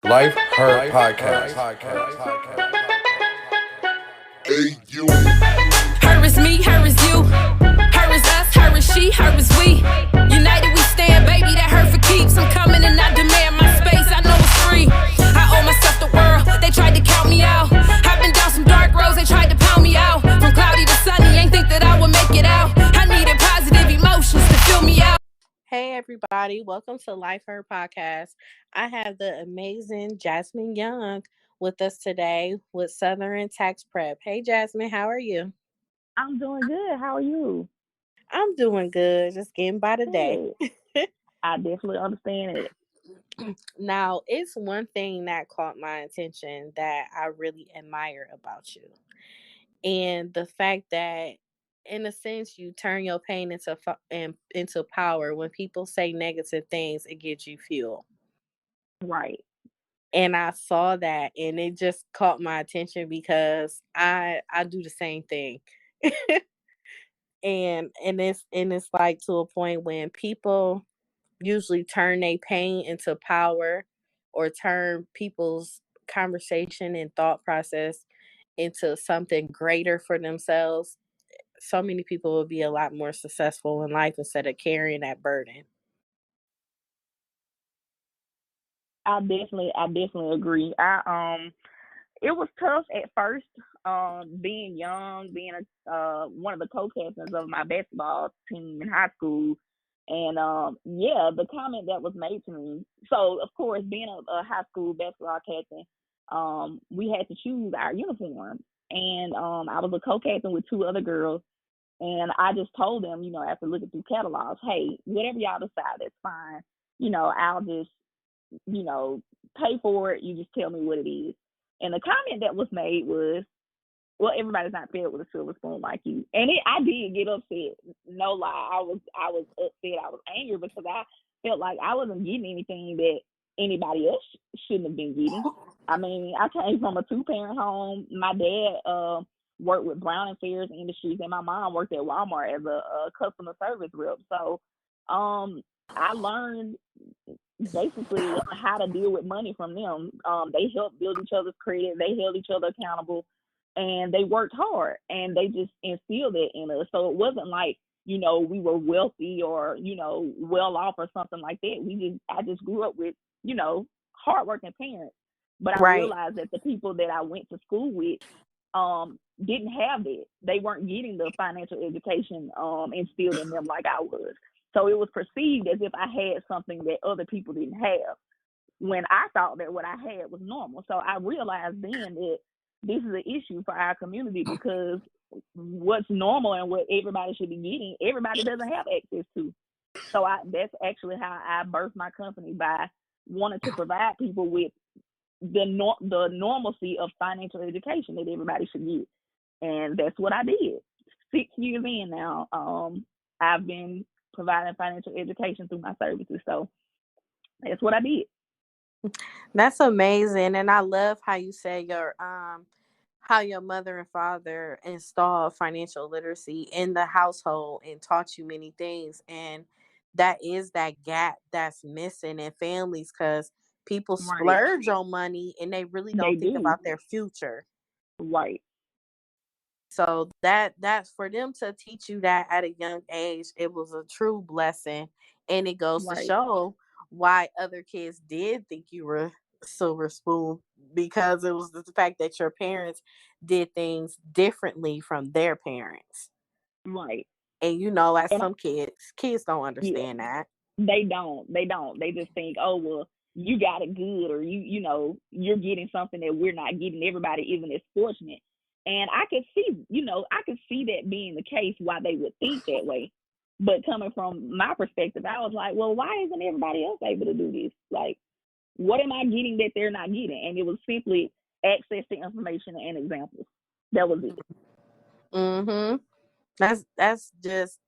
Life Her Podcast. Hey, you. Her is me, her is you. Her is us, her is she, her is we. United we stand, baby, that hurt for keeps. I'm coming and I demand my space, I know it's free. I owe myself the world, they tried to count me out. I've been down some dark roads, they tried to pound me out. From cloudy to sunny, ain't think that I would make it out. I needed positive emotions to fill me out. Hey everybody, welcome to Life Her Podcast. I have the amazing Jasmine Young with us today with Southern Tax Prep. Hey Jasmine, how are you? I'm doing good. How are you? I'm doing good, just getting by the day. Good. I definitely understand it. Now, it's one thing that caught my attention that I really admire about you. And the fact that in a sense you turn your pain into power. When people say negative things, it gives you fuel. Right. And I saw that and it just caught my attention because I do the same thing. And it's like to a point when people usually turn their pain into power or turn people's conversation and thought process into something greater for themselves. So many people will be a lot more successful in life instead of carrying that burden. I definitely agree. It was tough at first, being young, being one of the co-captains of my basketball team in high school, and yeah, the comment that was made to me. So of course, being a high school basketball captain, we had to choose our uniform, and I was a co-captain with two other girls, and I just told them, after looking through catalogs, hey, whatever y'all decide, that's fine. I'll just you know, pay for it. You just tell me what it is. And the comment that was made was, well, everybody's not fed with a silver spoon like you. And I did get upset. No lie. I was upset. I was angry because I felt like I wasn't getting anything that anybody else shouldn't have been getting. I mean, I came from a two-parent home. My dad worked with Brown and Ferris Industries, and my mom worked at Walmart as a customer service rep. So I learned basically how to deal with money from them. They helped build each other's credit. They held each other accountable, and they worked hard. And they just instilled it in us. So it wasn't like we were wealthy or well off or something like that. I just grew up with hardworking parents. But I Right. realized that the people that I went to school with didn't have that. They weren't getting the financial education instilled in them like I was. So it was perceived as if I had something that other people didn't have, when I thought that what I had was normal. So I realized then that this is an issue for our community because what's normal and what everybody should be getting, everybody doesn't have access to. So that's actually how I birthed my company, by wanting to provide people with the normalcy of financial education that everybody should get. And that's what I did. 6 years in now, I've been providing financial education through my services. So that's what I did. That's amazing. And I love how you say how your mother and father installed financial literacy in the household and taught you many things. And that is that gap that's missing in families because people Right. splurge on money and they really They don't think do. about their future. Right. So that's for them to teach you that at a young age, it was a true blessing. And it goes to Right. show why other kids did think you were silver spoon, because it was the fact that your parents did things differently from their parents. Right. And as And some kids don't yeah, understand that. they don't. They don't. They just think, oh well, you got it good, or you're getting something that we're not getting. Everybody isn't as fortunate. And I could see that being the case, why they would think that way. But coming from my perspective, I was like, well, why isn't everybody else able to do this? Like, what am I getting that they're not getting? And it was simply access to information and examples. That was it. Mhm. That's just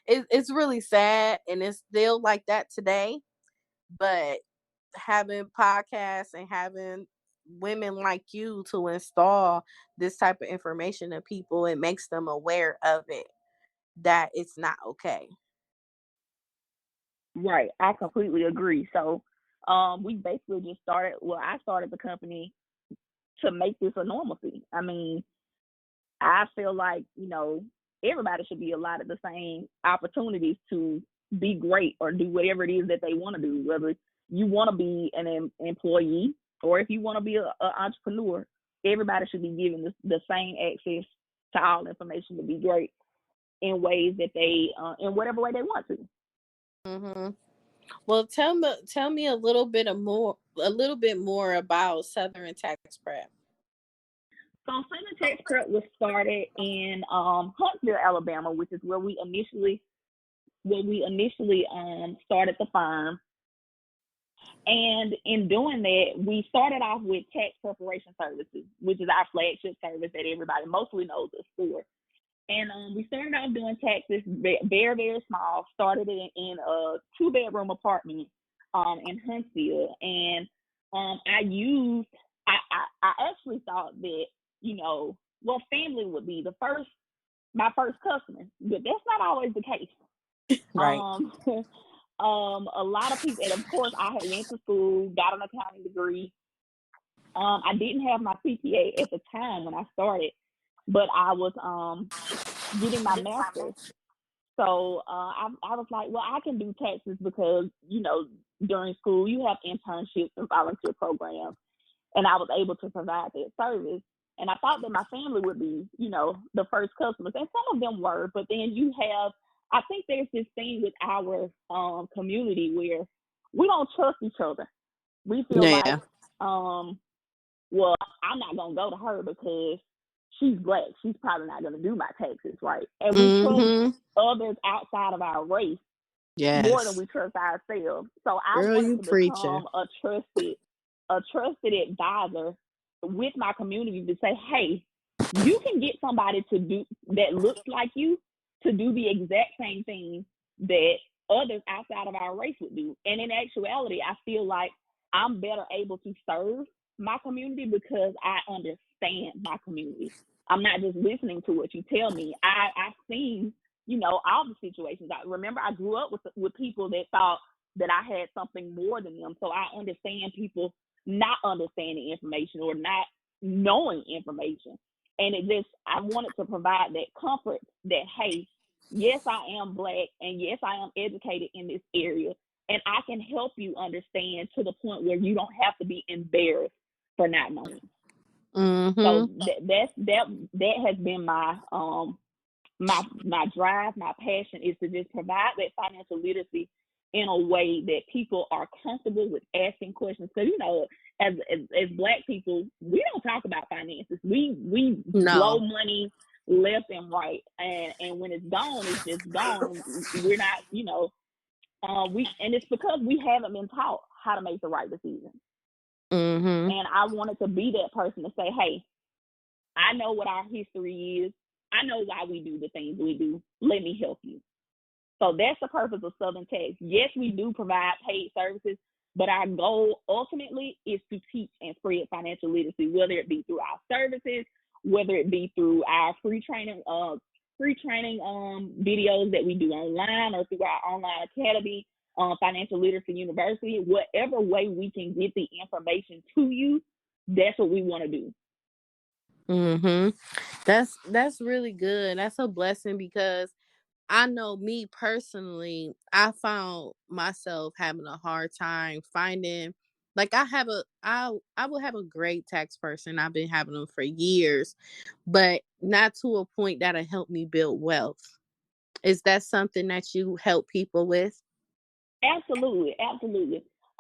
it's really sad, and it's still like that today. But having podcasts and having women like you to install this type of information to people, it makes them aware of it, that it's not okay. Right. I completely agree. So, we basically just started. Well, I started the company to make this a normalcy. I mean, I feel like, everybody should be allotted the same opportunities to be great or do whatever it is that they want to do, whether you want to be an employee or if you want to be an entrepreneur. Everybody should be given the same access to all information to be great in ways that they, in whatever way they want to. Mm-hmm. Well, tell me a little bit more about Southern Tax Prep. So Southern Tax Prep was started in Huntsville, Alabama, which is where we initially started the firm. And in doing that, we started off with tax preparation services, which is our flagship service that everybody mostly knows us for. And we started out doing taxes very, very small. Started in a 2-bedroom apartment in Huntsville. And I actually thought that, family would be my first customer, but that's not always the case. Right. A lot of people, and of course, I had went to school, got an accounting degree. I didn't have my CPA at the time when I started, but I was getting my master's. So I was like, well, I can do taxes because, during school you have internships and volunteer programs, and I was able to provide that service. And I thought that my family would be, the first customers, and some of them were. But then I think there's this thing with our community where we don't trust each other. We feel like, well, I'm not gonna go to her because she's Black. She's probably not gonna do my taxes, right? And we trust others outside of our race more than we trust ourselves. So I wanted to become a trusted advisor with my community to say, hey, you can get somebody to do that looks like you to do the exact same thing that others outside of our race would do. And in actuality, I feel like I'm better able to serve my community because I understand my community. I'm not just listening to what you tell me. I've seen, all the situations. I remember I grew up with people that thought that I had something more than them. So I understand people not understanding information or not knowing information. And I wanted to provide that comfort that, hey, yes, I am Black, and yes, I am educated in this area, and I can help you understand to the point where you don't have to be embarrassed for not knowing. Mm-hmm. So that has been my drive, my passion is to just provide that financial literacy in a way that people are comfortable with asking questions. Because as Black people, we don't talk about finances. We blow money left and right, and when it's gone, it's just gone. We're not, and it's because we haven't been taught how to make the right decision. Mm-hmm. And I wanted to be that person to say, hey, I know what our history is. I know why we do the things we do. Let me help you. So that's the purpose of Southern Tax. Yes, we do provide paid services, but our goal ultimately is to teach and spread financial literacy, whether it be through our services, whether it be through our free training videos that we do online or through our online academy, Financial Literacy University. Whatever way we can get the information to you, that's what we want to do. Mm-hmm. That's really good. That's a blessing because I know me personally, I found myself having a hard time finding, like I will have a great tax person. I've been having them for years, but not to a point that'll help me build wealth. Is that something that you help people with? Absolutely.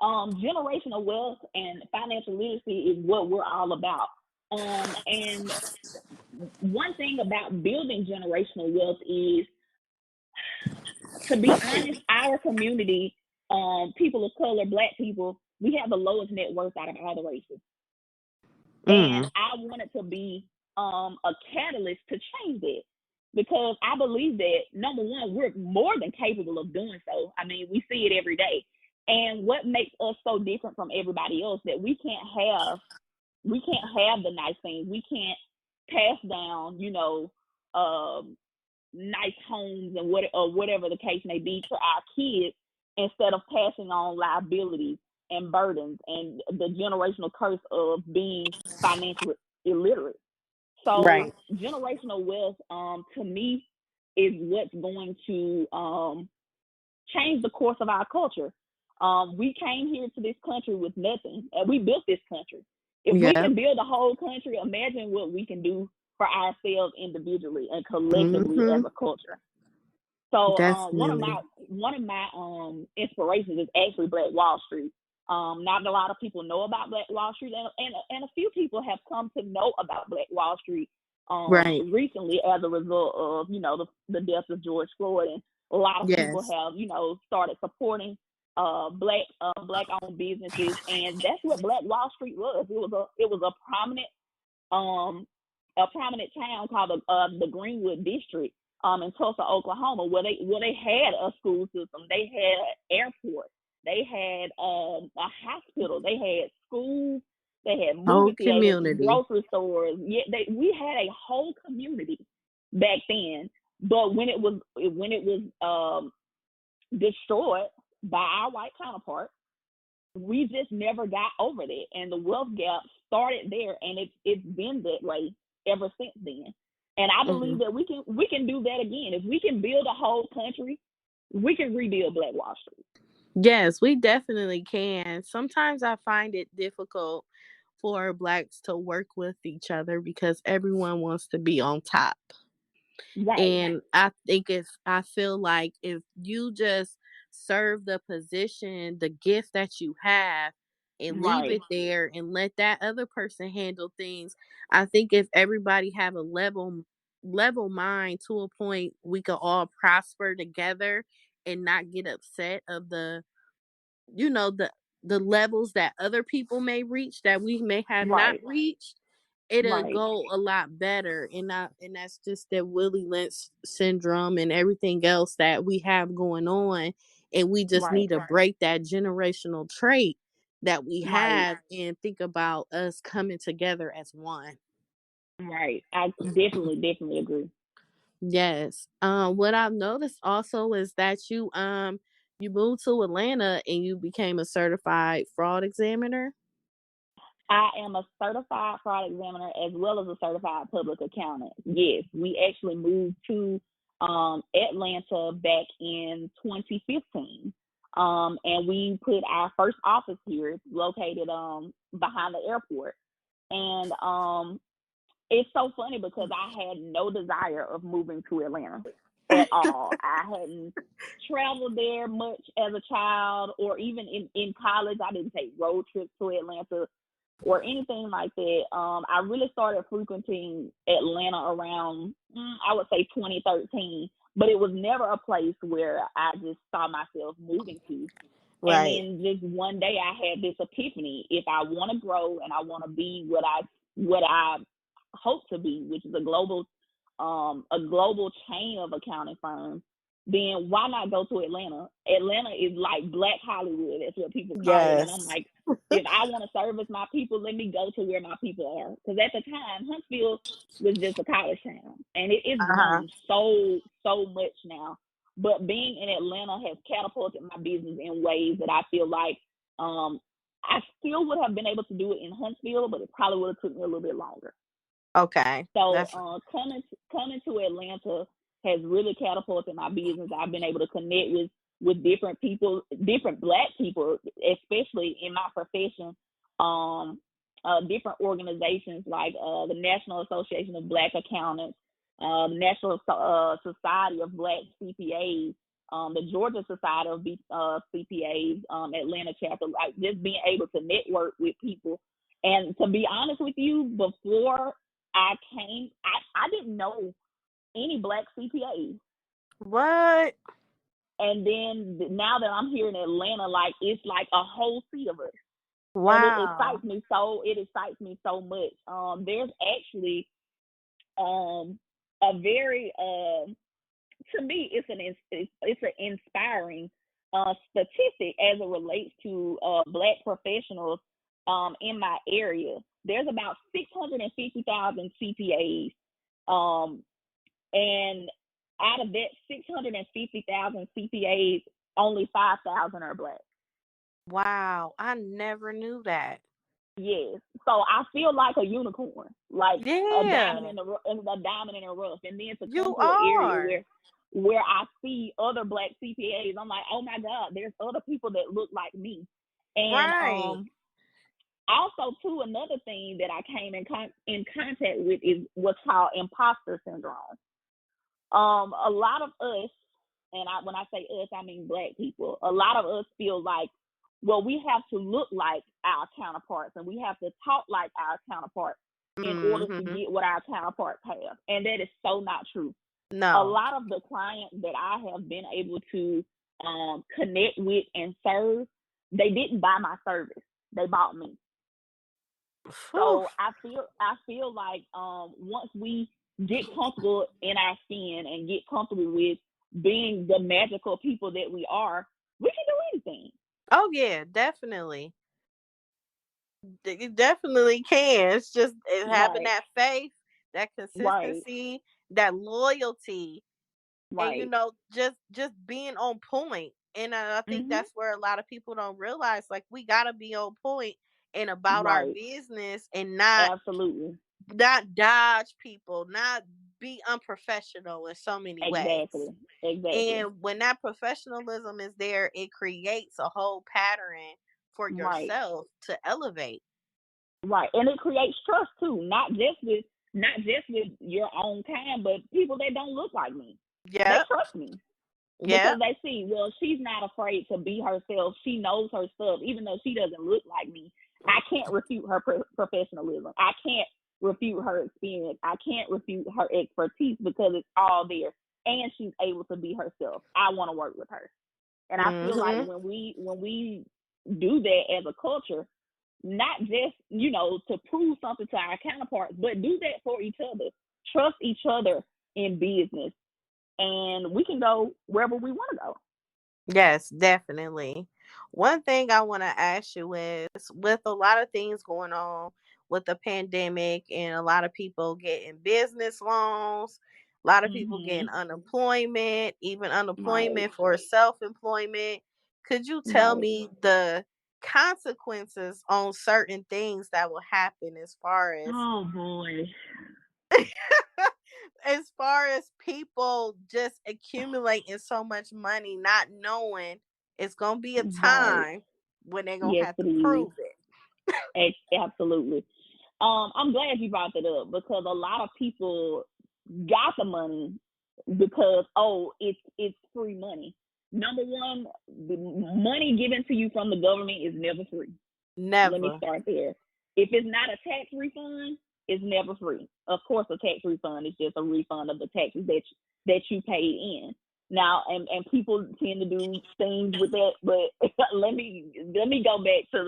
Generational wealth and financial literacy is what we're all about. And one thing about building generational wealth is, to be honest, our community, people of color, Black people, we have the lowest net worth out of all the races. And I wanted to be a catalyst to change that because I believe that, number one, we're more than capable of doing so. I mean, we see it every day. And what makes us so different from everybody else that we can't have the nice things. We can't pass down, nice homes and whatever the case may be to our kids instead of passing on liabilities. and burdens and the generational curse of being financially illiterate. So Right. generational wealth, to me, is what's going to change the course of our culture. We came here to this country with nothing, and we built this country. If we Yeah. can build a whole country, imagine what we can do for ourselves individually and collectively as Mm-hmm. a culture. So Definitely. one of my inspirations is actually Black Wall Street. Not a lot of people know about Black Wall Street, and a few people have come to know about Black Wall Street Right. recently as a result of the death of George Floyd, and a lot of people Yes. have started supporting black owned businesses, and that's what Black Wall Street was. It was um a prominent town called the Greenwood District in Tulsa, Oklahoma, where they had a school system, they had an airport, they had a hospital, they had schools, they had Whole movie theaters, community. grocery stores. Yeah, we had a whole community back then. But when it was destroyed by our white counterparts, we just never got over that, and the wealth gap started there, and it's been that way ever since then. And I Hmm. believe that we can do that again. If we can build a whole country, we can rebuild Black Wall Street. Yes, we definitely can. Sometimes I find it difficult for blacks to work with each other because everyone wants to be on top. Right, And I feel like if you just serve the position, the gift that you have, and leave right, it there and let that other person handle things, I think if everybody have a level mind to a point, we could all prosper together and not get upset of you know the the levels that other people may reach that we may have not right, reached. It'll right, go a lot better, and that's just the Willie Lynch syndrome and everything else that we have going on, and we just right, need to break that generational trait that we right, have and think about us coming together as one. right. I definitely agree. Yes. What I've noticed also is that you moved to Atlanta and you became a certified fraud examiner. I am a certified fraud examiner as well as a certified public accountant. Yes, we actually moved to Atlanta back in 2015. And we put our first office here. It's located behind the airport. And it's so funny because I had no desire of moving to Atlanta at all. I hadn't traveled there much as a child, or even in college. I didn't take road trips to Atlanta or anything like that. I really started frequenting Atlanta around, I would say 2013, but it was never a place where I just saw myself moving to. And Right. then just one day I had this epiphany. If I want to grow and I want to be what I hope to be, which is a global chain of accounting firms, then why not go to Atlanta? Atlanta is like Black Hollywood. That's what people call it. And I'm Yes. like, if I want to service my people, let me go to where my people are. Because at the time, Huntsville was just a college town, and it's Uh-huh. grown so much now. But being in Atlanta has catapulted my business in ways that I feel like um, I still would have been able to do it in Huntsville, but it probably would have took me a little bit longer. Okay. So That's coming to Atlanta has really catapulted my business. I've been able to connect with different people, different Black people, especially in my profession. Um, Different organizations like the National Association of Black Accountants, the National Society of Black CPAs, the Georgia Society of CPAs, Atlanta chapter. Like just being able to network with people. And to be honest with you, before I didn't know any Black CPAs. what? And then now that I'm here in Atlanta, like it's like a whole sea of us. And it Wow. excites me so it excites me so much. There's actually um a very to me it's an inspiring statistic as it relates to Black professionals in my area. There's about 650,000 CPAs, um, and out of that 650,000 CPAs, only 5,000 are Black. Wow, I never knew that. Yes. So I feel like a unicorn, like a diamond Yeah, a diamond in the rough. And then to come you to an area are. where I see other black CPAs, I'm like, oh my God, there's other people that look like me. And Right. also too, another thing that I came in contact with is what's called imposter syndrome. A lot of us, and when I say us, I mean black people. A lot of us feel like, well, we have to look like our counterparts and we have to talk like our counterparts in order to Mm-hmm. get what our counterparts have, and that is so not true. A No. lot of the clients that I have been able to connect with and serve, they didn't buy my service; they bought me. Whew. So I feel like once we get comfortable in our skin and get comfortable with being the magical people that we are, we can do anything. Oh yeah, definitely. It definitely can. It's just having Right, that faith, that right, consistency, that loyalty, and right. just being on point. And I think Mhm. that's where a lot of people don't realize, like, we gotta be on point and about our Right. business, and not Absolutely. dodge people, not be unprofessional in so many ways. Exactly. Exactly. And when that professionalism is there, it creates a whole pattern for Right. yourself to elevate. Right. And it creates trust too, not just with your own kind, but people that don't look like me. They Yep. trust me, because Yep. they see, well, she's not afraid to be herself. She knows her stuff, even though she doesn't look like me. I can't refute her professionalism. I can't refute her experience. I can't refute her expertise because it's all there, and she's able to be herself. I want to work with her, and I feel like Mhm. when we do that as a culture, not just to prove something to our counterparts, but do that for each other. Trust each other in business, and we can go wherever we want to go. Yes, definitely. One thing I want to ask you is, with a lot of things going on with the pandemic and a lot of people getting business loans, a lot of people getting Mhm. unemployment, even Right. unemployment for self employment, could you tell Right. me the consequences on certain things that will happen, as far as Oh boy. as far as people just accumulating so much money, not knowing it's gonna be a Right. time when they're gonna Yes, have it to is. prove it. Absolutely. I'm glad you brought that up because a lot of people got the money because, oh, it's free money. Number one, the money given to you from the government is never free. Let me Never. start there. If it's not a tax refund, it's never free. Of course, a tax refund is just a refund of the taxes that you paid in. Now, and people tend to do things with that, but let me go back to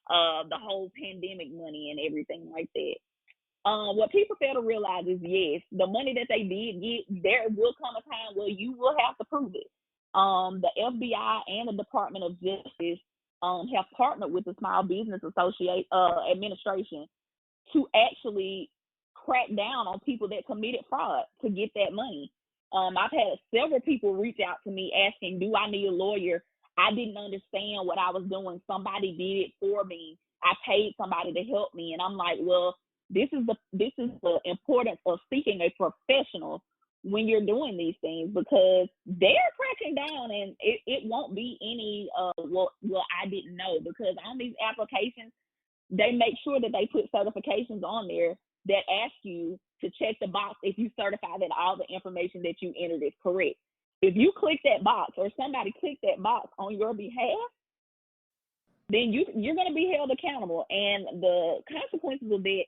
the whole pandemic money and everything like that. What people fail to realize is, yes, the money that they did get, there will come a time where you will have to prove it. The FBI and the Department of Justice have partnered with the Small Business Associate Administration to actually crack down on people that committed fraud to get that money. I've had several people reach out to me asking, "Do I need a lawyer? I didn't understand what I was doing. Somebody did it for me. I paid somebody to help me." And I'm like, "Well, this is the importance of seeking a professional when you're doing these things, because they're cracking down, and it won't be any well, I didn't know, because on these applications they make sure that they put certifications on there that ask you to check the box if you certify that all the information that you entered is correct. If you click that box, or somebody click that box on your behalf, then you're going to be held accountable, and the consequences of that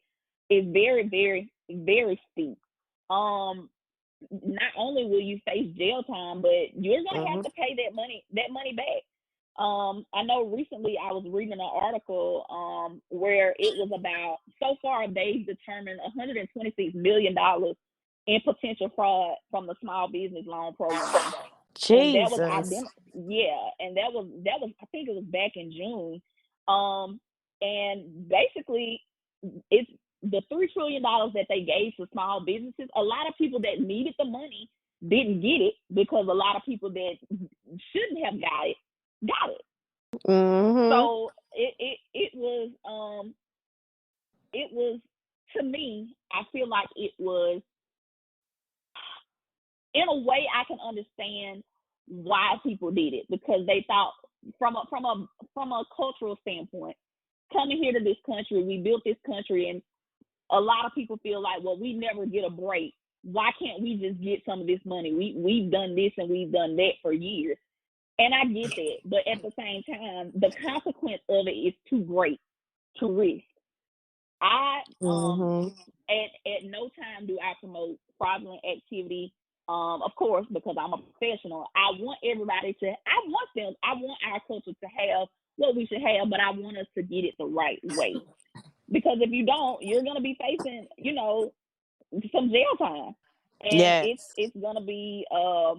is very, very, very steep. Not only will you face jail time, but you're gonna have Hmm. to pay that money back. I know recently I was reading an article where it was about, so far they've determined $126 million in potential fraud from the small business loan program, and that was Jesus. yeah, and that was I think it was back in June, um, and basically it's the $3 trillion that they gave to small businesses. A lot of people that needed the money didn't get it, because a lot of people that shouldn't have got it got it. Mhm. So it was, to me, I feel like it was, in a way I can understand why people did it, because they thought, from a cultural standpoint, coming here to this country, we built this country, and a lot of people feel like, well, we never get a break. Why can't we just get some of this money? We've done this and we've done that for years. And I get that, but at the same time, the consequence of it is too great to risk. I Mhm. at no time do I promote fraudulent activity. Of course, because I'm a professional. I want everybody to. I want our culture to have what we should have, but I want us to get it the right way. Because if you don't, you're gonna be facing, some jail time, and Yes. it's gonna be a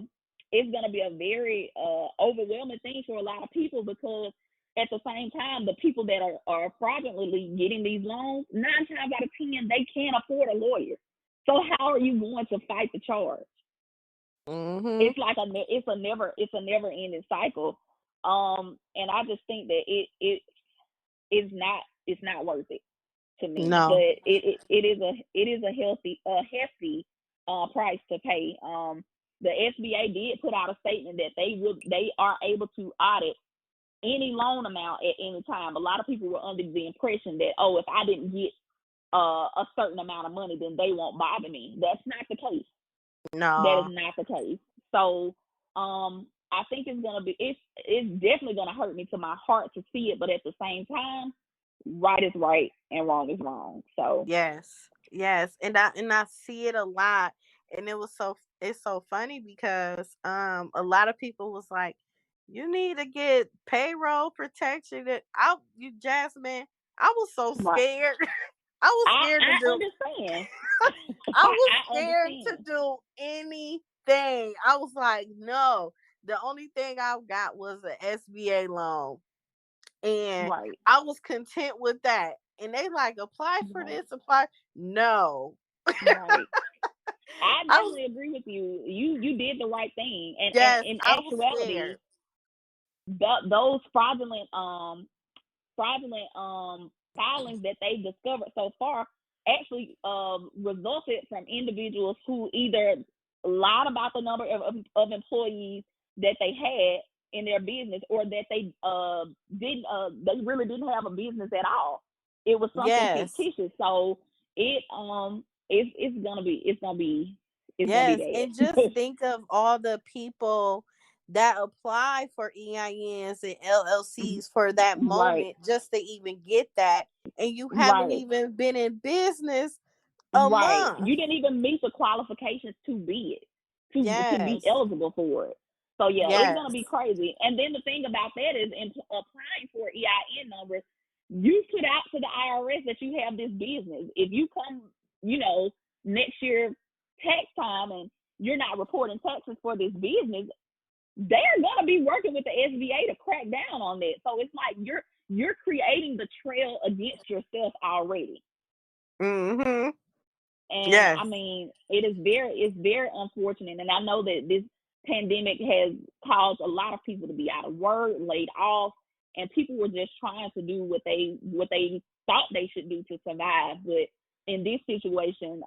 very overwhelming thing for a lot of people, because at the same time, the people that are fraudulently getting these loans, 9 times out of 10, they can't afford a lawyer. So how are you going to fight the charge? Mhm. It's like it's a never ending cycle. And I just think that it's not worth it to me. But No. it is a hefty price to pay. The SBA did put out a statement that they are able to audit any loan amount at any time. A lot of people were under the impression that, oh, if I didn't get a certain amount of money, then they won't bother me. That's not the case. That is No. not the case. So I think it's definitely gonna hurt me to my heart to see it, but at the same time, right is right and wrong is wrong. So Yes. Yes. And I see it a lot. And it's so funny because a lot of people was like, you need to get payroll protection. And you Jasmine, I was so right, scared. I was scared to I do understand. I was I scared to understand. do anything. I was like, no. The only thing I got was an SBA loan. And Right, I was content with that. And they like apply for right, this, apply. No. right. I I was definitely agree with you. You did the right thing, and yes, in I was actuality, scared. those fraudulent filings that they discovered so far actually resulted from individuals who either lied about the number of employees that they had in their business, or that they really didn't have a business at all. It was something Yes. fictitious. So it's gonna Yes. be And just bad. think of all the people that apply for EINs and LLCs for that Right, moment just to even get that. And you haven't right. even been in business a Right. month. You didn't even meet the qualifications to be it, to be Yes. eligible for it. So yeah, it's gonna be Yes. crazy. And then the thing about that is, in applying for EIN numbers, you put out to the IRS that you have this business. If you come, next year tax time, and you're not reporting taxes for this business, they're gonna be working with the SBA to crack down on that. So it's like you're creating the trail against yourself already. Mhm. And I Yes. mean, it's very unfortunate. And I know that this pandemic has caused a lot of people to be out of work, laid off, and people were just trying to do what they thought they should do to survive. But in this situation,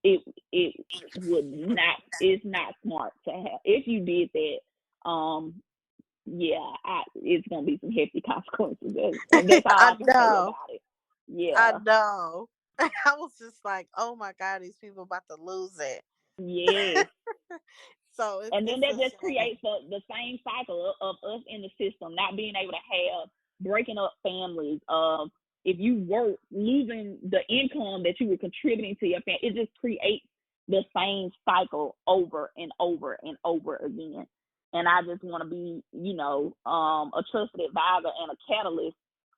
it it would not it's not smart to have. If you did that, yeah, it's gonna be some hefty consequences, and that's all I I can say know. about it. I Yeah. know. I was just like, oh my God, these people about to lose it. Yes. So And then it's that a just shame. creates the same cycle of us in the system not being able to have, breaking up families. If you work, losing the income that you were contributing to your family, it just creates the same cycle over and over and over again. And I just want to be, a trusted advisor and a catalyst,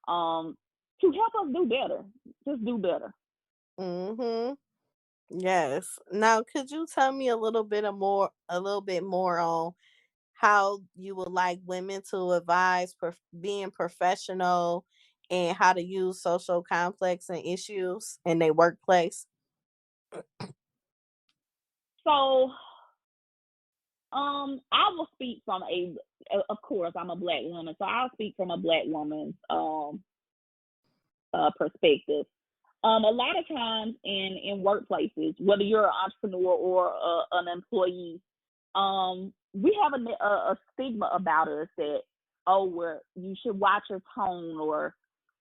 to help us do better. Just do better. Mhm. Yes. Now, could you tell me a little bit more on how you would like women to advise being professional and how to use social conflicts and issues in their workplace? So I will speak from of course, I'm a Black woman, so I'll speak from a Black woman's perspective. A lot of times in workplaces, whether you're an entrepreneur or an employee, we have a stigma about us that, you should watch your tone, or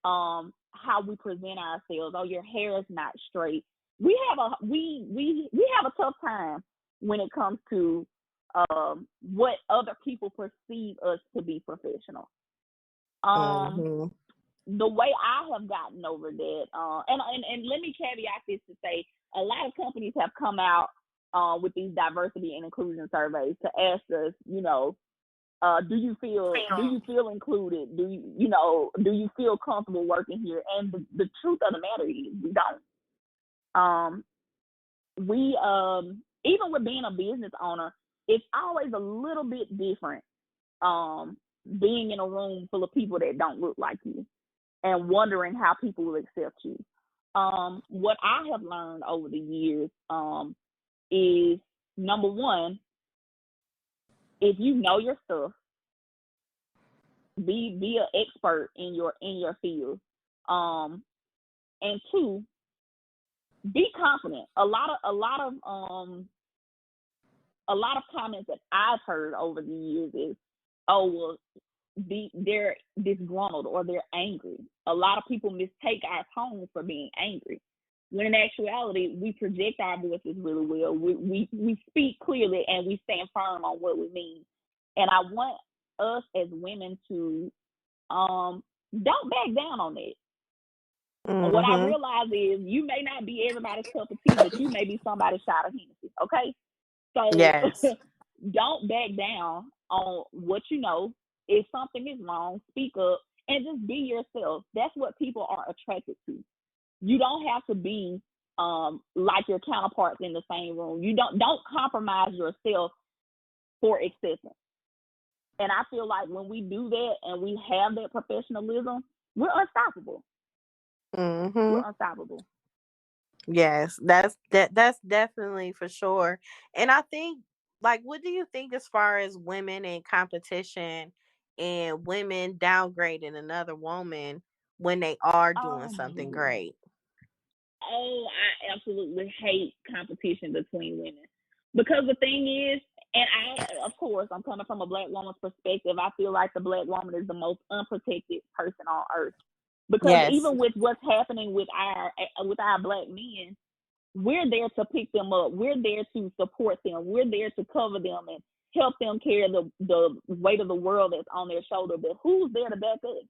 how we present ourselves. Oh, your hair is not straight. We have a tough time when it comes to what other people perceive us to be professional. The way I have gotten over that, and let me caveat this to say, a lot of companies have come out with these diversity and inclusion surveys to ask us, do you feel included? Do you feel comfortable working here? And the truth of the matter is, we don't. We even with being a business owner, it's always a little bit different being in a room full of people that don't look like you and wondering how people will accept you. What I have learned over the years is, number one, if you know your stuff, be an expert in your field. And two, be confident. A lot of comments that I've heard over the years is, they're disgruntled or they're angry. A lot of people mistake our tone for being angry, when in actuality we project our voices really well. We speak clearly and we stand firm on what we mean. And I want us as women to don't back down on that. What I realize is, you may not be everybody's cup of tea, but you may be somebody's shot of Hennessy. Okay, so Yes. don't back down on what you know. If something is wrong, speak up and just be yourself. That's what people are attracted to. You don't have to be like your counterparts in the same room. You don't compromise yourself for acceptance. And I feel like when we do that and we have that professionalism, we're unstoppable. We're unstoppable. Yes, that's definitely for sure. And I think, like, what do you think as far as women in competition and women downgrading another woman when they are doing something great? Oh, I absolutely hate competition between women, because the thing is, and of course, I'm coming from a Black woman's perspective. I feel like the Black woman is the most unprotected person on earth, because Yes. even with what's happening with our Black men, we're there to pick them up. We're there to support them. We're there to cover them and help them carry the weight of the world that's on their shoulder. But who's there to back us?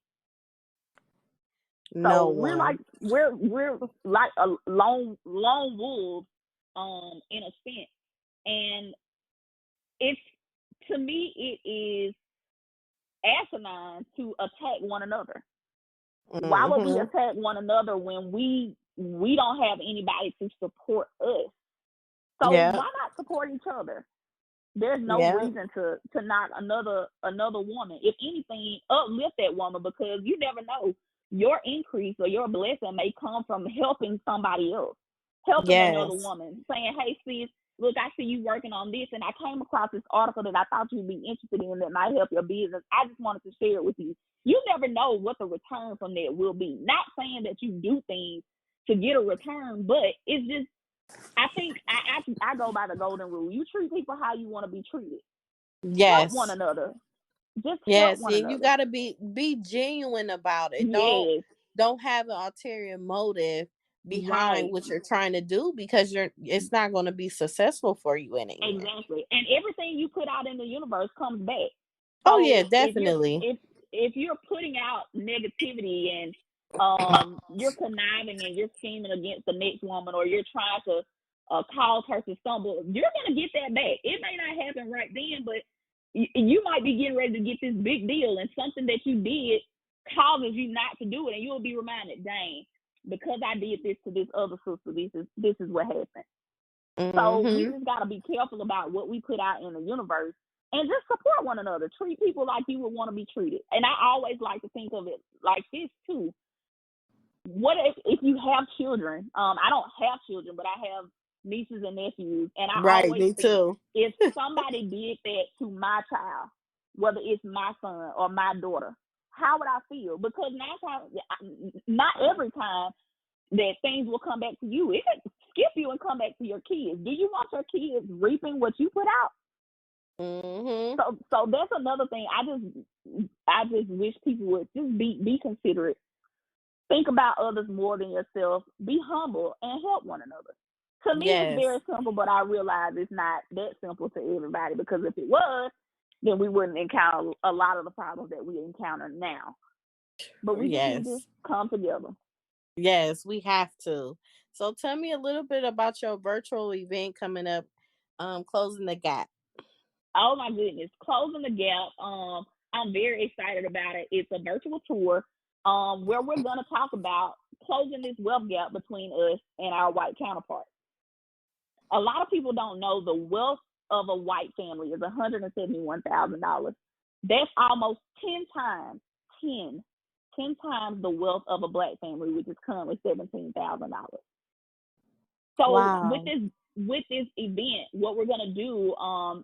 No So one. we're like a lone wolf, in a sense. And it's, to me, it is asinine to attack one another. Why would we attack one another when we don't have anybody to support us? So why not support each other? There's no reason to knock another woman. If anything, uplift that woman, because you never know. Your increase or your blessing may come from helping somebody else, helping another woman, saying, hey, sis, look, I see you working on this, and I came across this article that I thought you'd be interested in that might help your business. I just wanted to share it with you. You never know what the return from that will be. Not saying that you do things to get a return, but it's just, I think I go by the golden rule. You treat people how you want to be treated. Yes. Help one another. Just Yes, help one and another. you gotta be genuine about it. Yes. Don't have an ulterior motive behind what you're trying to do, because it's not going to be successful for you in the end. Exactly. And everything you put out in the universe comes back. So yeah, definitely. If you're putting out negativity and you're conniving and you're scheming against the next woman, or you're trying to cause her to stumble, you're going to get that back. It may not happen right then, but you might be getting ready to get this big deal, and something that you did causes you not to do it, and you'll be reminded, dang, because I did this to this other sister, this is what happened. So we just got to be careful about what we put out in the universe, and just support one another. Treat people like you would want to be treated. And I always like to think of it like this too. What if you have children? I don't have children, but I have nieces and nephews, and I always think, if somebody did that to my child, whether it's my son or my daughter, how would I feel? Because not every time that things will come back to you. It could skip you and come back to your kids. Do you want your kids reaping what you put out? Mm-hmm. So that's another thing. I just wish people would just be considerate. Think about others more than yourself. Be humble and help one another. To me, it's Yes. very simple, but I realize it's not that simple to everybody, because if it was, then we wouldn't encounter a lot of the problems that we encounter now. But we just need to Yes. come together. Yes, we have to. So tell me a little bit about your virtual event coming up, Closing the Gap. Oh my goodness, Closing the Gap. I'm very excited about it. It's a virtual tour where we're going to talk about closing this wealth gap between us and our white counterparts. A lot of people don't know the wealth of a white family is $171,000. That's almost 10 times, 10 times the wealth of a black family, which is currently $17,000. So Wow. with this event, what we're gonna do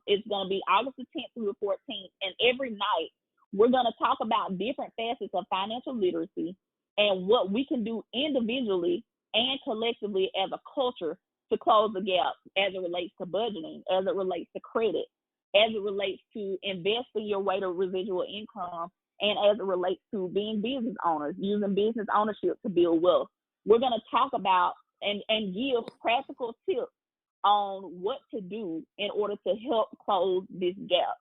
is gonna be August the 10th through the 14th, and every night we're gonna talk about different facets of financial literacy and what we can do individually and collectively as a culture to close the gap as it relates to budgeting, as it relates to credit, as it relates to investing your way to residual income, and as it relates to being business owners, using business ownership to build wealth. We're gonna talk about and give practical tips on what to do in order to help close this gap.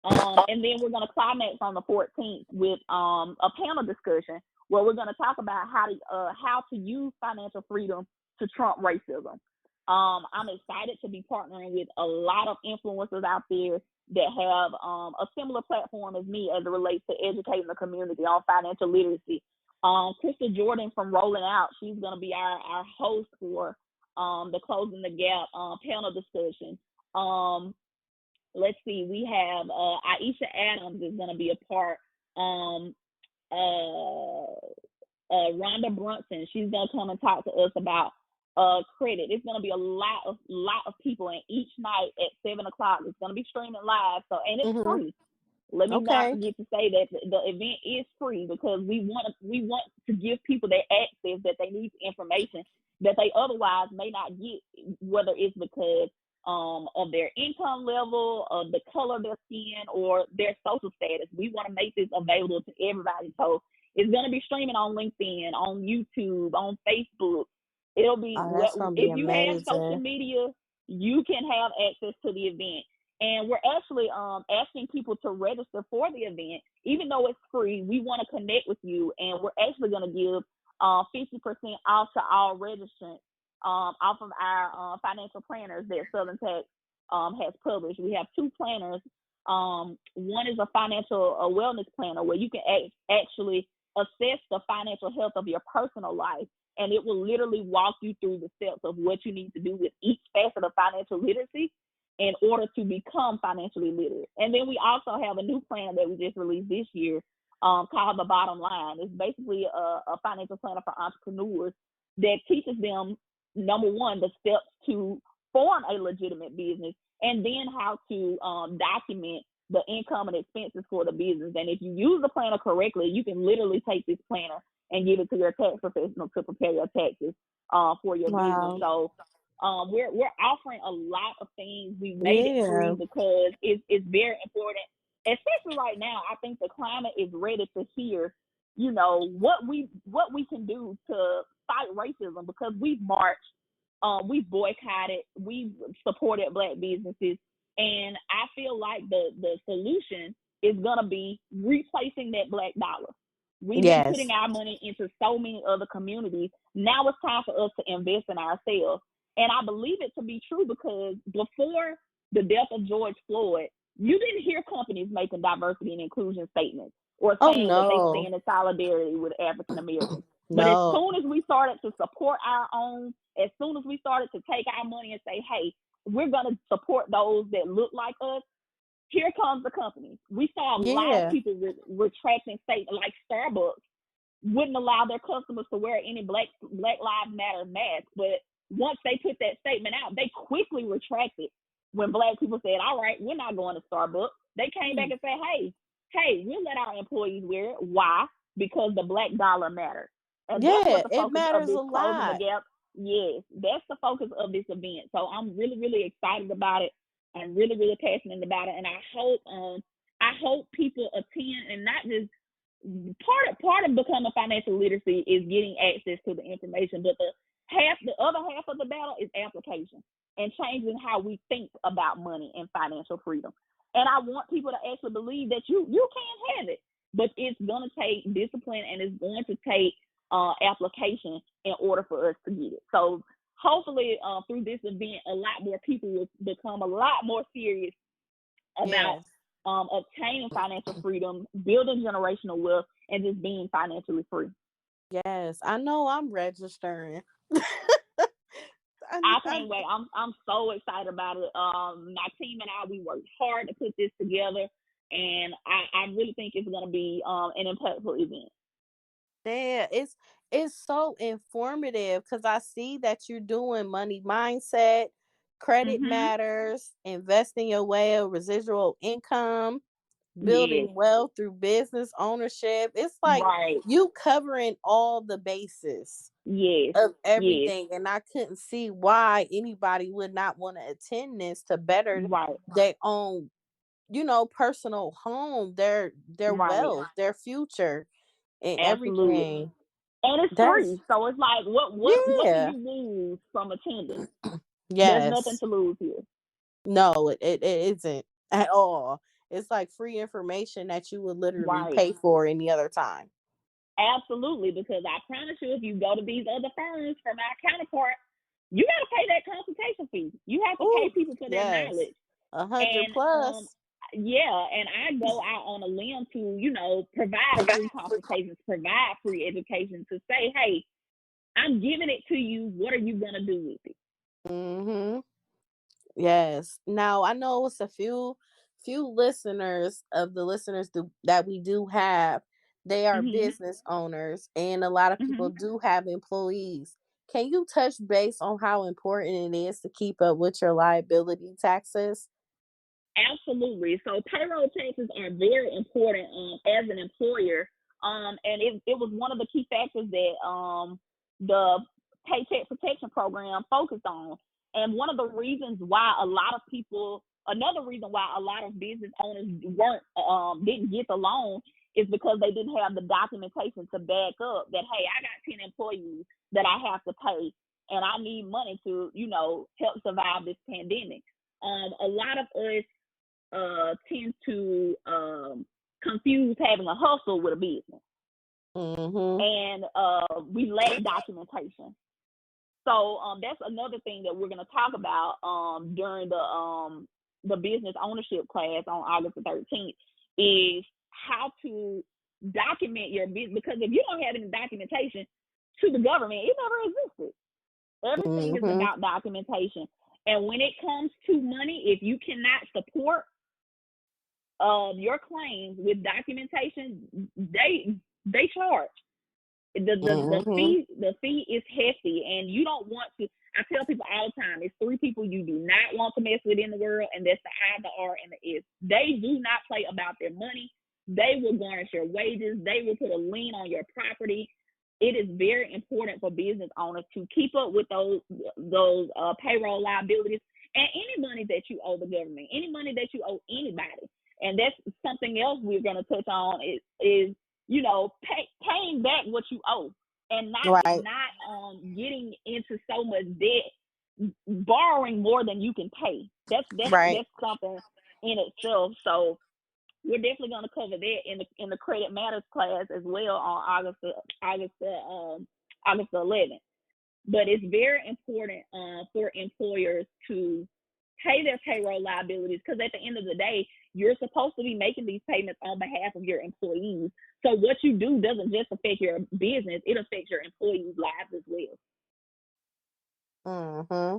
And then we're going to climax on the 14th with a panel discussion where we're going to talk about how to use financial freedom to trump racism. I'm excited to be partnering with a lot of influencers out there that have a similar platform as me as it relates to educating the community on financial literacy. Krista Jordan from Rolling Out, she's going to be our host for the Closing the Gap panel discussion. Let's see, we have Aisha Adams is going to be a part. Rhonda Brunson, she's going to come and talk to us about credit. It's going to be a lot of people, and each night at 7 o'clock, it's going to be streaming live. So, and it's free. Let me not Okay. forget to say that the event is free, because we want to give people that access that they need information that they otherwise may not get, whether it's because of their income level, of the color of their skin, or their social status. We want to make this available to everybody. So it's going to be streaming on LinkedIn, on YouTube, on Facebook. It'll be, Oh, that's gonna be if you have social amazing. media, you can have access to the event. And we're actually asking people to register for the event. Even though it's free, we want to connect with you, and we're actually going to give 50% off to all registrants off of our financial planners that Southern Tax has published. We have 2 planners. One is a financial wellness planner where you can actually assess the financial health of your personal life, and it will literally walk you through the steps of what you need to do with each facet of financial literacy in order to become financially literate. And then we also have a new plan that we just released this year called The Bottom Line. It's basically a financial planner for entrepreneurs that teaches them, number one, the steps to form a legitimate business, and then how to document the income and expenses for the business. And if you use the planner correctly, you can literally take this planner and give it to your tax professional to prepare your taxes for your business. Wow. So we're offering a lot of things. We made it free Yeah. because it's very important, especially right now. I think the climate is ready to hear, what we can do to fight racism, because we've marched, we've boycotted, we've supported Black businesses, and I feel like the solution is gonna be replacing that Black dollar. We've been Yes. putting our money into so many other communities. Now it's time for us to invest in ourselves. And I believe it to be true, because before the death of George Floyd, you didn't hear companies making diversity and inclusion statements or Oh saying that they no. stand in solidarity with African Americans. But as No. soon as we started to support our own, as soon as we started to take our money and say, hey, we're going to support those that look like us, here comes the company. We saw a lot of Yeah. people retracting statements, like Starbucks wouldn't allow their customers to wear any Black Lives Matter masks. But once they put that statement out, they quickly retracted when Black people said, all right, we're not going to Starbucks. They came back and said, hey, we'll let our employees wear it. Why? Because the black dollar matters. And that's Yeah, what the it focus of matters this a closing the lot. gap. Yes, that's the focus of this event. So I'm really, really excited about it. I'm really, really passionate about it. And I hope people attend, and not just part of becoming financial literacy is getting access to the information, but the other half of the battle is application and changing how we think about money and financial freedom. And I want people to actually believe that you can have it, but it's going to take discipline, and it's going to take application in order for us to get it. So hopefully through this event, a lot more people will become a lot more serious about Yes. obtaining financial freedom, building generational wealth, and just being financially free. Yes. I know I'm registering. I I, can't wait. I'm so excited about it. My team and I, we worked hard to put this together, and I really think it's going to be an impactful event. yeah, it's so informative because I see that you're doing money mindset, credit Mhm. matters, investing your way of residual income, Yes. building wealth through business ownership. It's like Right. you covering all the bases Yes. of Yes. everything, and I couldn't see why anybody would not want to attend this to better Right. their own, personal home, their Right. wealth, their future, and Absolutely. everything. And it's That's free, so it's like, what do yeah. you lose from attending? There's nothing Yes. to lose here. No, it isn't at all. It's like free information that you would literally Right. pay for any other time. Absolutely, because I promise you, if you go to these other firms from our counterpart, you got to pay that consultation fee. You have to pay Oh, people for their yes. knowledge. 100 And plus. yeah, and I go out on a limb to, provide free consultations, provide free education to say, hey, I'm giving it to you. What are you gonna do with it? Mm-hmm. Yes. Now I know it's a few listeners of the listeners that we do have. They are Mhm. business owners, and a lot of people Mhm. do have employees. Can you touch base on how important it is to keep up with your liability taxes? Absolutely. So payroll taxes are very important as an employer. And it was one of the key factors that the Paycheck Protection Program focused on. And one of the reasons why another reason why a lot of business owners didn't get the loan is because they didn't have the documentation to back up that, hey, I got 10 employees that I have to pay, and I need money to, help survive this pandemic. A lot of us tend to confuse having a hustle with a business, Mm-hmm. and we lack documentation. So that's another thing that we're going to talk about during the business ownership class on August the 13th is how to document your business, because if you don't have any documentation to the government, it never existed. Everything is Mm-hmm. about documentation. And when it comes to money, if you cannot support your claims with documentation, they charge. Mm-hmm. The fee is hefty, and you don't want to. I tell people all the time, it's three people you do not want to mess with in the world, and that's the I, the R, and the S. They do not play about their money. They will garnish your wages. They will put a lien on your property. It is very important for business owners to keep up with those payroll liabilities and any money that you owe the government, any money that you owe anybody. And that's something else we're going to touch on is paying back what you owe, and Right. not getting into so much debt, borrowing more than you can pay. Right. That's something in itself. So we're definitely going to cover that in the credit matters class as well on August the 11th. But it's very important for employers to pay their payroll liabilities, because at the end of the day, you're supposed to be making these payments on behalf of your employees. So what you do doesn't just affect your business, it affects your employees' lives as well. Mm-hmm.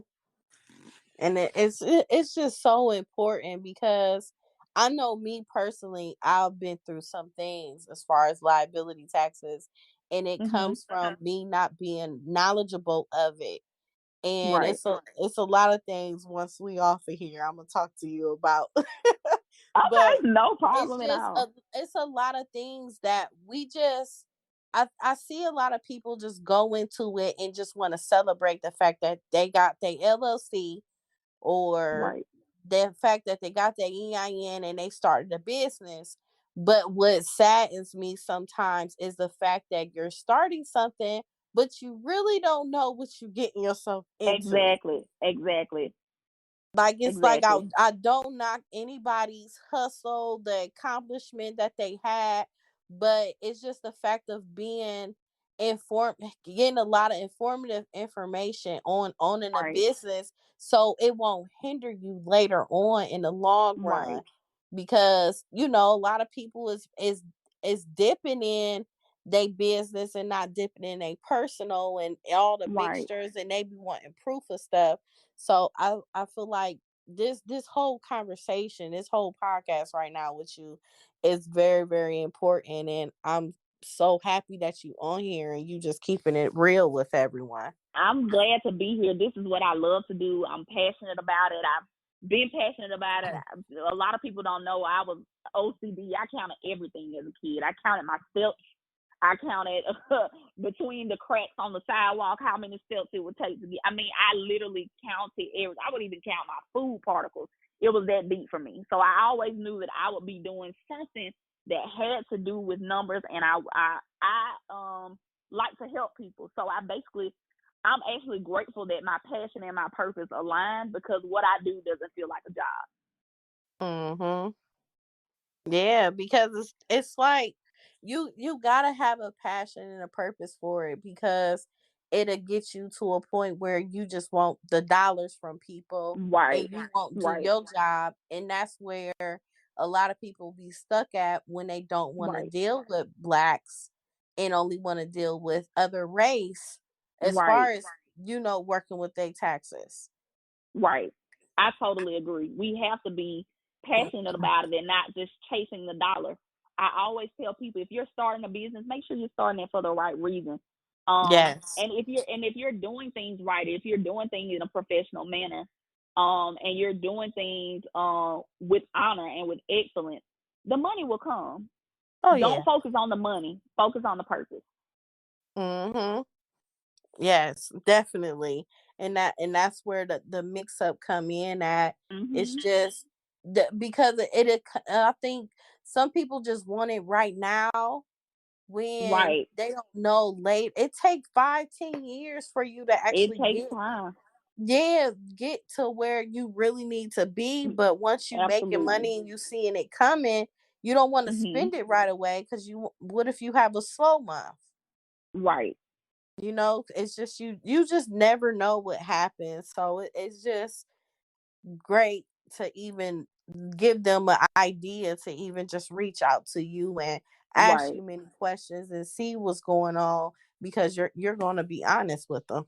And it's just so important because I know me personally, I've been through some things as far as liability taxes, and it Mhm. comes from me not being knowledgeable of it. And Right. it's a lot of things once we off of here I'm gonna talk to you about. Okay, But no it's problem at just all. it's a lot of things that we just I see a lot of people just go into it and just want to celebrate the fact that they got their LLC, or Right. the fact that they got their EIN and they started a business. But what saddens me sometimes is the fact that you're starting something, but you really don't know what you're getting yourself into. Exactly. Exactly. Like, it's like Exactly. I don't knock anybody's hustle, the accomplishment that they had, but it's just the fact of being informed, getting a lot of informative information on owning a Right. business, so it won't hinder you later on in the long run. Right. Because a lot of people is dipping in they business and not dipping in a personal and all the Right. mixtures, and they be wanting proof of stuff. So I feel like this whole conversation, this whole podcast right now with you is very, very important, and I'm so happy that you on here and you just keeping it real with everyone. I'm glad to be here. This is what I love to do. I'm passionate about it. I've been passionate about it. A lot of people don't know I was OCD. I counted everything as a kid. I counted my steps. I counted between the cracks on the sidewalk how many steps it would take to get. I mean, I literally counted everything. I would even count my food particles. It was that deep for me. So I always knew that I would be doing something that had to do with numbers, and I like to help people. So I'm actually grateful that my passion and my purpose align, because what I do doesn't feel like a job. Mhm. Yeah, because it's like you gotta have a passion and a purpose for it, because it'll get you to a point where you just want the dollars from people Right, and you won't do right, your job. And that's where a lot of people be stuck at when they don't want to right, deal with blacks and only want to deal with other race as right. far as working with their taxes. Right. I totally agree. We have to be passionate about it and not just chasing the dollar. I always tell people, if you're starting a business, make sure you're starting it for the right reason. Yes. And if you're doing things right, if you're doing things in a professional manner, and you're doing things with honor and with excellence, the money will come. Oh Don't yeah. focus on the money. Focus on the purpose. Mhm. Yes, definitely. And that's where the mix up come in at. It's Mhm. just because I think some people just want it right now when Right. they don't know late. It takes 5-10 years for you to It actually takes time. get to where you really need to be. But once you making Absolutely. money and you seeing it coming, you don't want to Mhm. spend it right away, because what if you have a slow month? Right. It's just you just never know what happens. So it's just great to even give them an idea to even just reach out to you and ask Right. you many questions and see what's going on, because you're going to be honest with them.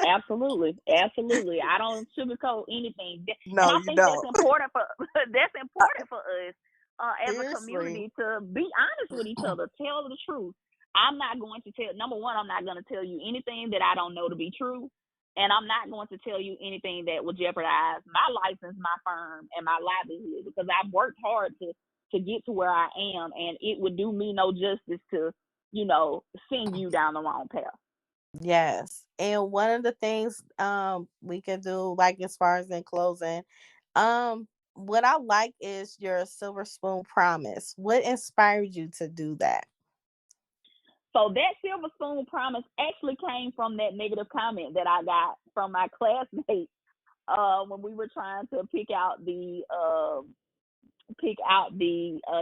Absolutely, absolutely. I don't sugarcoat anything, and No, I you think that's don't. important for that's important for us as a Seriously. community to be honest with each other. Tell the truth. I'm not going to tell. Number one, I'm not going to tell you anything that I don't know to be true, and I'm not going to tell you anything that will jeopardize my license, my firm, and my livelihood, because I've worked hard to get to where I am, and it would do me no justice to send you down the wrong path. Yes. And one of the things we can do, like as far as in closing, what I like is your silver spoon promise. What inspired you to do that? So that silver spoon promise actually came from that negative comment that I got from my classmates when we were trying to pick out the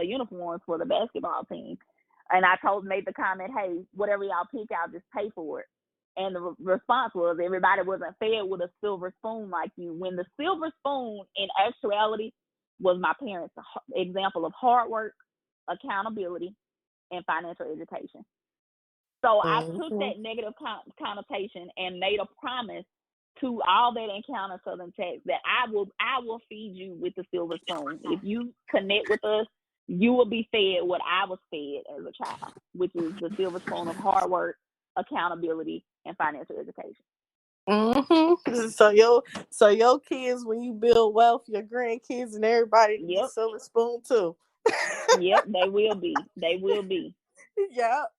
uniforms for the basketball team. And I made the comment, hey, whatever y'all pick out, just pay for it. And the response was everybody wasn't fed with a silver spoon like you. When the silver spoon, in actuality, was my parents' example of hard work, accountability, and financial education. So I took Hmm. that negative connotation and made a promise to all that encounter Southern Text that I will feed you with the silver spoon. If you connect with us, you will be fed what I was fed as a child, which is the silver spoon of hard work, accountability, and financial education. Hmm. So your kids, when you build wealth, your grandkids and everybody can be Yep. silver spoon too. Yep. They will be. They will be. Yep.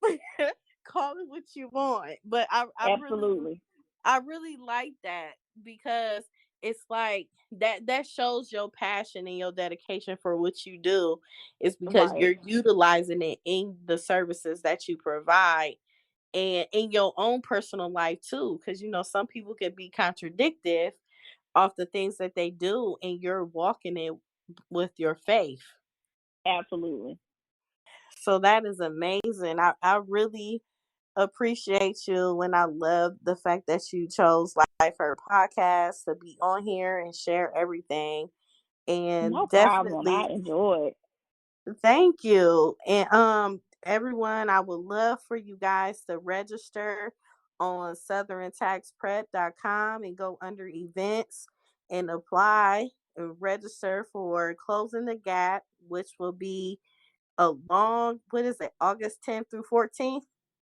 Call it what you want. But Absolutely. I really like that because it's like that shows your passion and your dedication for what you do is because Right. you're utilizing it in the services that you provide and in your own personal life too, because some people can be contradictive off the things that they do and you're walking it with your faith. Absolutely. So that is amazing. I really appreciate you and I love the fact that you chose Life Her podcast to be on here and share everything. No And problem. I definitely enjoyed. thank you. And everyone, I would love for you guys to register on southerntaxprep.com and go under events and apply and register for Closing the Gap, which will be what is it, August 10th through 14th?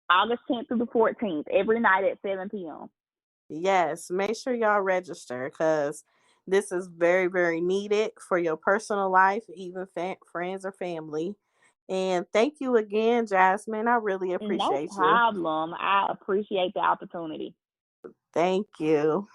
August 10th through the 14th, every night at 7 p.m. Yes, make sure y'all register because this is very, very needed for your personal life, even friends or family. And thank you again, Jasmine. I really No appreciate you. problem. I appreciate the opportunity. Thank you.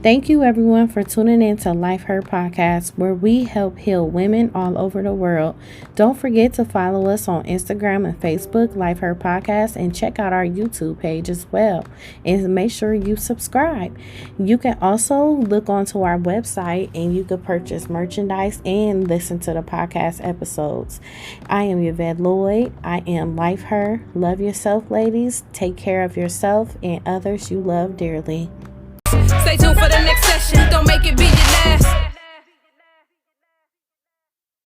Thank you, everyone, for tuning in to Life Her Podcast, where we help heal women all over the world. Don't forget to follow us on Instagram and Facebook, Life Her Podcast, and check out our YouTube page as well. And make sure you subscribe. You can also look onto our website and you can purchase merchandise and listen to the podcast episodes. I am Yvette Lloyd. I am Life Her. Love yourself, ladies. Take care of yourself and others you love dearly. Stay tuned for the next session. Don't make it be your last.